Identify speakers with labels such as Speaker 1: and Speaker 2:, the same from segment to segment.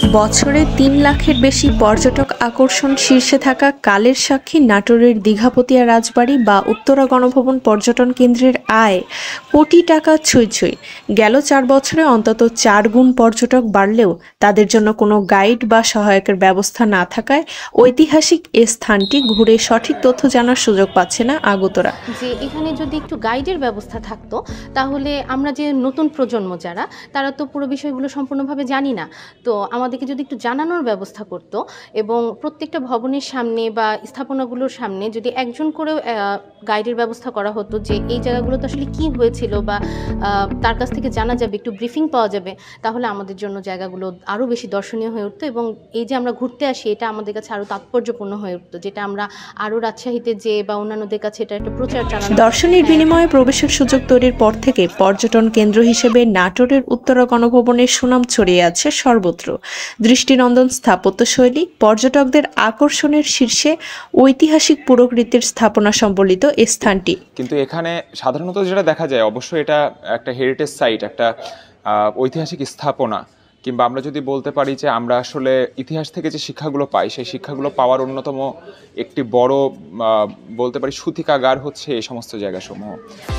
Speaker 1: বছরে ৩ লাখের বেশি পর্যটক আকর্ষণ শীর্ষে থাকা কালের সাক্ষী নাটোরের দীঘাপতিয়া রাজবাড়ি বা উত্তরা গণভবন পর্যটন কেন্দ্রের আয় কোটি টাকা ছুঁই ছুঁই। গেল ৪ বছরে অন্তত ৪ গুণ পর্যটক বাড়লেও তাদের জন্য কোনো গাইড বা সহায়কের ব্যবস্থা না থাকায় ঐতিহাসিক এ স্থানটি ঘুরে সঠিক তথ্য জানার সুযোগ পাচ্ছে না আগতরা।
Speaker 2: যে এখানে যদি একটু গাইডের ব্যবস্থা থাকতো তাহলে আমরা যে নতুন প্রজন্ম যারা তারা তো পুরো বিষয়গুলো সম্পূর্ণভাবে জানি না, তো আমাদেরকে যদি একটু জানানোর ব্যবস্থা করতো এবং প্রত্যেকটা ভবনের সামনে বা স্থাপনাগুলোর সামনে যদি একজন করেও গাইডের ব্যবস্থা করা হতো যে এই জায়গাগুলোতে আসলে কি হয়েছিল বা তার কাছ থেকে জানা যাবে, একটু ব্রিফিং পাওয়া যাবে, তাহলে আমাদের জন্য জায়গাগুলো আরও বেশি দর্শনীয় হয়ে উঠতো এবং এই যে আমরা ঘুরতে আসি এটা আমাদের কাছে আরও তাৎপর্যপূর্ণ হয়ে উঠতো, যেটা আমরা আরও রাজশাহীতে যে বা অন্যান্যদের কাছে এটা একটা প্রচার চালানো।
Speaker 1: দর্শনের বিনিময়ে প্রবেশের সুযোগ তৈরির পর থেকে পর্যটন কেন্দ্র হিসেবে নাটোরের উত্তরা গণভবনের সুনাম ছড়িয়ে আছে সর্বত্র। দৃষ্টিনন্দন স্থাপত্যশৈলী, পর্যটকদের আকর্ষণের শীর্ষে ঐতিহাসিক পুরকৃতির স্থাপনা সম্বলিত এই স্থানটি।
Speaker 3: কিন্তু এখানে সাধারণত যেটা দেখা যায়, অবশ্যই এটা একটা হেরিটেজ সাইট, একটা ঐতিহাসিক স্থাপনা, কিংবা আমরা যদি বলতে পারি যে আমরা আসলে ইতিহাস থেকে যে শিক্ষাগুলো পাই সেই শিক্ষাগুলো পাওয়ার অন্যতম একটি বড় বলতে পারি সূতিকাগার হচ্ছে এই সমস্ত জায়গাসমূহ।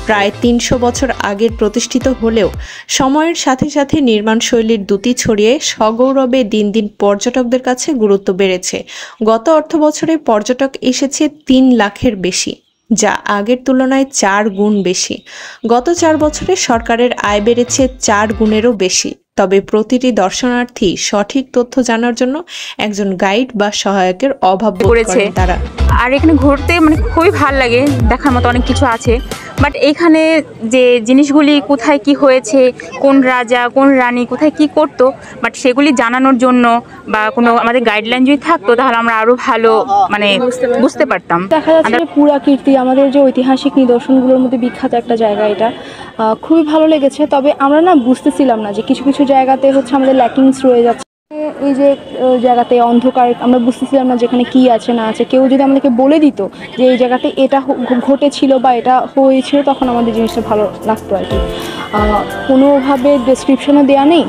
Speaker 1: প্রায় ৩০০ বছর আগের প্রতিষ্ঠিত হলেও সময়ের সাথে সাথে নির্মাণশৈলীর দ্যুতি ছড়িয়ে সগৌরবে দিন দিন পর্যটকদের কাছে গুরুত্ব বেড়েছে। গত অর্থবছরে পর্যটক এসেছে ৩ লাখের বেশি, যা আগের তুলনায় ৪ গুণ বেশি। গত ৪ বছরে সরকারের আয় বেড়েছে ৪ গুণেরও বেশি। তবে প্রতিটি দর্শনার্থী সঠিক তথ্য জানার জন্য একজন গাইড বা সহায়কের অভাব বোধ করেন তারা।
Speaker 4: আর এখানে ঘুরতে খুবই ভালো লাগে, দেখার মতো অনেক কিছু আছে, বাট এইখানে যে জিনিসগুলি কোথায় কি হয়েছে, কোন রাজা কোন রানী কোথায় কি করতো, বাট সেগুলি জানানোর জন্য বা কোনো আমাদের গাইডলাইন যদি থাকতো তাহলে আমরা আরো ভালো বুঝতে পারতাম।
Speaker 5: দেখা যাচ্ছে যে পুরাকীর্তি, আমাদের যে ঐতিহাসিক নিদর্শনগুলোর মধ্যে বিখ্যাত একটা জায়গা, এটা খুবই ভালো লেগেছে। তবে আমরা বুঝতেছিলাম না যে কিছু কিছু জায়গাতে হচ্ছে আমাদের ল্যাকিংস রয়ে যাচ্ছে। এই যে জায়গাতে অন্ধকার, আমরা বুঝতেছিলাম না যেখানে কি আছে না আছে। কেউ যদি আমাদেরকে বলে দিত যে এই জায়গাতে এটা ঘটেছিল বা এটা হয়েছিল, তখন আমাদের জিনিসটা ভালো লাগতো আর কি। কোনোভাবে ডেসক্রিপশনও দেওয়া নেই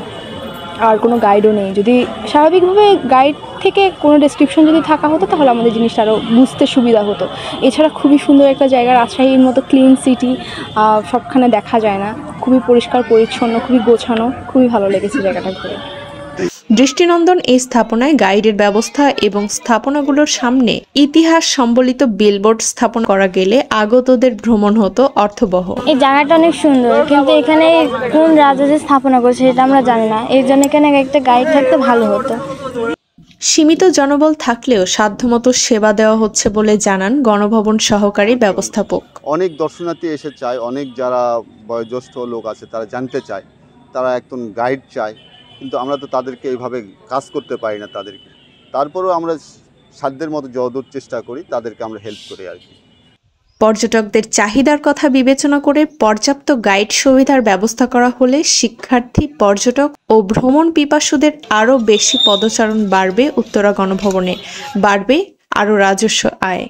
Speaker 5: আর কোনো গাইডও নেই। যদি স্বাভাবিকভাবে গাইড থেকে কোনো ডেসক্রিপশন যদি থাকা হতো তাহলে আমাদের জিনিসটা আরও বুঝতে সুবিধা হতো। এছাড়া খুবই সুন্দর একটা জায়গা, রাজশাহীর মতো ক্লিন সিটি সবখানে দেখা যায় না। খুবই পরিষ্কার পরিচ্ছন্ন, খুবই গোছানো, খুবই ভালো লেগেছে জায়গাটা ঘুরে।
Speaker 1: দৃষ্টিনন্দন এই স্থাপনায় গাইডের ব্যবস্থা এবং স্থাপনাগুলোর সামনে ইতিহাস সম্বলিত বিলবোর্ড স্থাপন করা গেলে আগতদের ভ্রমণ হতো অর্থবহ।
Speaker 6: এই জায়গাটা অনেক সুন্দর, কিন্তু এখানে কোন রাজা যে স্থাপনা করছে সেটা আমরা জানি না, এই জন্য এখানে একটা গাইড থাকতে ভালো হতো।
Speaker 1: সীমিত জনবল থাকলেও সাধ্যমতো সেবা দেওয়া হচ্ছে বলে জানান গণভবন সহকারী ব্যবস্থাপক।
Speaker 7: অনেক দর্শনার্থী এসে চায়, অনেক যারা বয়োজ্যেষ্ঠ লোক আছে তারা জানতে চায়, তারা একজন গাইড চায়, কিন্তু আমরা তো তাদেরকে এইভাবে কাজ করতে পারি না তাদেরকে। তারপরেও আমরা সাধ্যের মতো যতদূর চেষ্টা করি তাদেরকে আমরা হেল্প করি আর কি।
Speaker 1: পর্যটকদের চাহিদার কথা বিবেচনা করে পর্যাপ্ত গাইড সুবিধার ব্যবস্থা করা হলে শিক্ষার্থী, পর্যটক ও ভ্রমণ পিপাসুদের আরও বেশি পদচারণ বাড়বে উত্তরা গণভবনে, বাড়বে আরও রাজস্ব আয়।